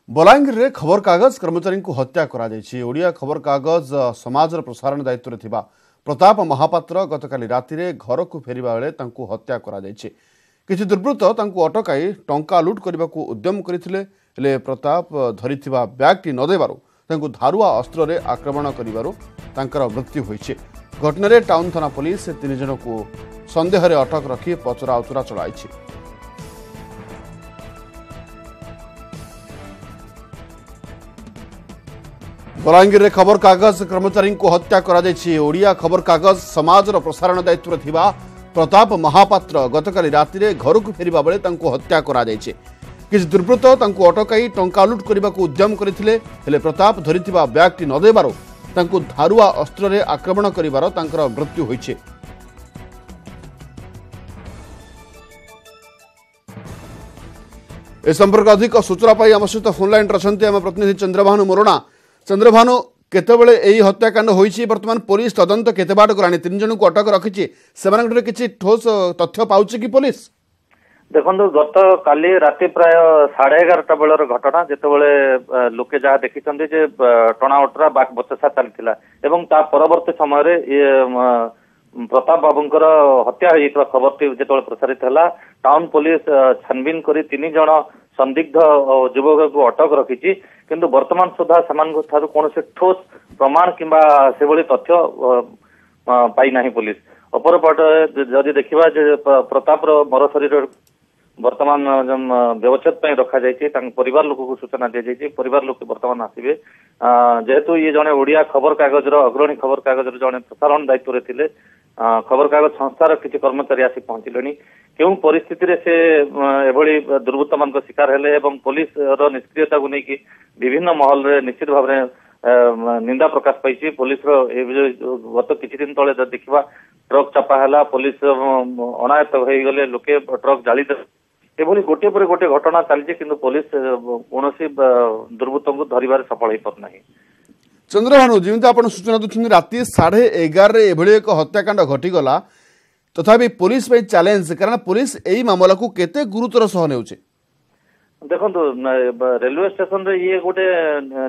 बलांगीर रे खबर कागज कर्मचारी को हत्या करा जायछि। ओडिया खबर कागज समाज प्रसारण दायित्व रे थिबा प्रताप महापात्र गतकाली राति रे घर को फेरिबा बेले तांको हत्या करा जायछि। किछि दुर्बृत्त तांको अटकाई टंका लूट करबा को उद्यम करिथिले, हेले प्रताप धरिथिबा बैगटी न देबारु तांको धारुआ अस्त्र रे आक्रमण करिबारु तांकर मृत्यु होइछि। घटना रे टाउन थाना पुलिस तीन जन को संदेह रे अटक रखी पचरा उचरा चलाइछि। बलांगीर रे खबर कागज कर्मचारी को हत्या करा जायछि। ओडिया खबर कागज समाज प्रसारण दायित्व रे थिबा प्रताप महापात्र गतकाली राति रे घर को फेरिबा बेले तांको हत्या करा जायछि। किछि दुर्बृत्त तांको अटकाई टंका लूट करबा को उद्यम करिथिले, हेले प्रताप धरिथिबा बैगटी न देबारो तांको धारुआ अस्त्र रे आक्रमण करिबारो तांकर मृत्यु होइछि। ए संपर्क अधिक सूचना पाई आम सहित फोनलाइन रचंती आम प्रतिनिधि चंद्रभानु मोरणा। चंद्रभानु, केतेबेले एही हत्याकांड होइछि, वर्तमान पुलिस तदंत केते बाट करानी, तीन जन को अटक रखिछि, सेमानक किछि ठोस तथ्य पाउछि कि पुलिस? देखो गत काली राति प्राय 11:30 बेलर घटना, जेतेबेले लोके जहाँ देखी टणा ओटरा बाक बचसा चलता एवं ता परवर्ती समय प्रताप बाबूंकर हत्या होइतबा खबरटी जेतेबेले प्रसारित हला, टाउन पुलिस छानबीन करी तीन जन संदिग्ध युवक को अटक रखिछि। किंतु वर्तमान सुधा सेमानक ठारू कोनोसे ठोस प्रमाण किंबा सेभली तथ्य पाई नाही पुलिस। अपरपट जदि देखिबा जे प्रताप मर शरीर वर्तमान व्यवच्छेद ପାଇଁ रखा जायछि, परिवार लोक को सूचना दिया जायछि। परिवार लोक वर्तमान आसिबे, जेहेतु ये जने ओडिया खबर कागज अग्रणी खबर कागज जने प्रसारण दायित्व रे थिले, खबर कागज संस्थार किछि कर्मचारी आसी पहुंचिलेनी। केउ परिस्थिति रे से एभली दुर्बृत्त मान शिकार हेले एवं पुलिस रो निष्क्रियता को नेकी विभिन्न महल रे निश्चित भाव में निंदा प्रकाश पाई। पुलिस गत किछि दिन तले देखिबा ट्रक चापा हला, पुलिस अनायत हो गले, लोके ट्रक जाली एभली गोटे पर गोटे घटना चलछि, किंतु पुलिस कोनोसी दुर्बृत्त को धरिबार सफल होई पर नाही। चंद्रभानु, जेमिति आपण सूचना दउछन राति 11:30 रे एभली एक हत्याकांड घटी गला, तथापि पुलिस पे चैलेंज, कारण पुलिस एई मामला को केते गुरुतर सह नेउछे। देखो रेलवे स्टेशन रे ये गोटे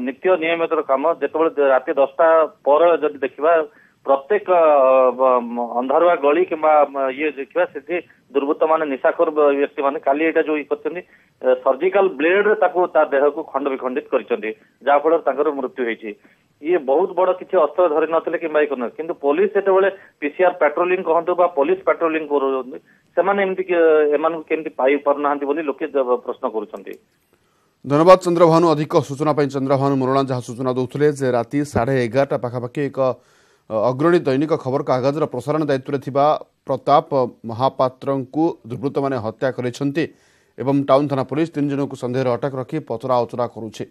नित्य नियमित काम, जेतेबेले राति 10टा पर जदि देखिबा प्रत्येक अंधारुआ गली किंबा ये देखिबा से दुर्बृत्त माने निशाखोर व्यक्ति माने काली एटा जो करछन्ती सर्जिकल ब्लेड ताको ता देह को खंड विखंडित करछन्ती, जा फल ताकर मृत्यु होईछि। ये बहुत बड़ किछि अस्त्र धरि नथिले किंबा ई करन, किंतु पुलिस सेतेबेले पीसीआर पेट्रोलिंग कहंतु बा पुलिस पेट्रोलिंग करूछन्ती, सेमाने एमति एमान केमति पाई परनाहंती बोली लोके प्रश्न करूछन्ती। धन्यवाद चंद्रभानु। अधिक सूचना पाई चंद्रभानु मोरणा जहाँ सूचना दौले जे राति 11:30 पाखापाखि एक अग्रणी दैनिक खबर कागज प्रसारण दायित्व रे थिबा प्रताप महापात्र को दुर्बृत्त माने हत्या करिसेंती एवं टाउन थाना पुलिस तीन जन को संदेह अटक रखी पचरा उचरा करुछे।